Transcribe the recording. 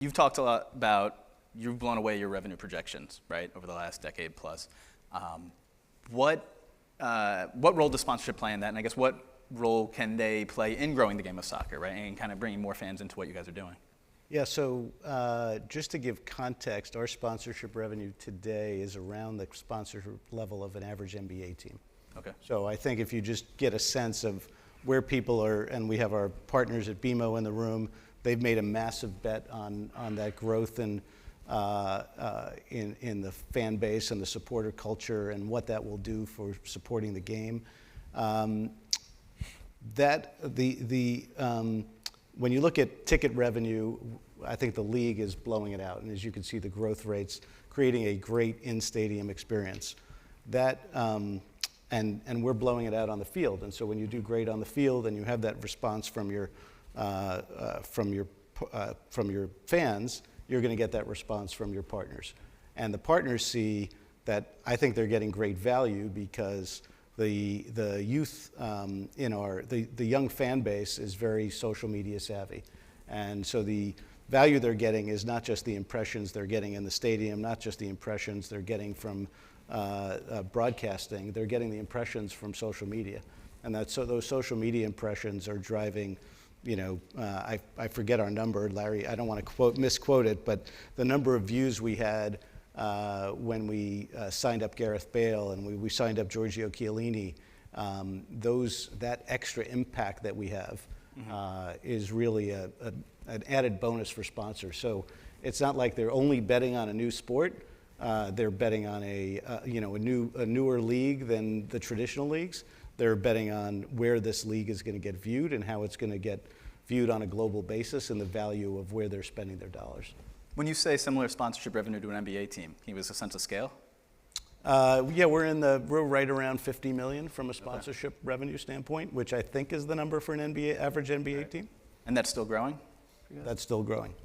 You've talked a lot about you've blown away your revenue projections, right, over the last decade plus. What role does sponsorship play in that? And I guess what role can they play in growing the game of soccer, right, and kind of bringing more fans into what you guys are doing? Yeah, so just to give context, our sponsorship revenue today is around the sponsorship level of an average NBA team. Okay. So I think if you just get a sense of where people are, and we have our partners at BMO in the room, they've made a massive bet on that growth and in the fan base and the supporter culture and what that will do for supporting the game. When you look at ticket revenue, I think the league is blowing it out, and as you can see, the growth rates creating a great in-stadium experience. And we're blowing it out on the field. And so when you do great on the field and you have that response from your fans, you're going to get that response from your partners. And the partners see that I think they're getting great value because the youth the young fan base is very social media savvy. And so the value they're getting is not just the impressions they're getting in the stadium, not just the impressions they're getting from broadcasting, they're getting the impressions from social media. And so those social media impressions are driving, I forget our number, Larry, I don't want to misquote it, but the number of views we had when we signed up Gareth Bale and we signed up Giorgio Chiellini, that extra impact that we have is really an added bonus for sponsors. So it's not like they're only betting on a new sport. They're betting on a newer league than the traditional leagues. They're betting on where this league is going to get viewed and how it's going to get viewed on a global basis and the value of where they're spending their dollars. When you say similar sponsorship revenue to an NBA team, can you give us a sense of scale? Yeah, we're right around $50 million from a sponsorship revenue standpoint, which I think is the number for an average NBA team. And that's still growing? That's still growing.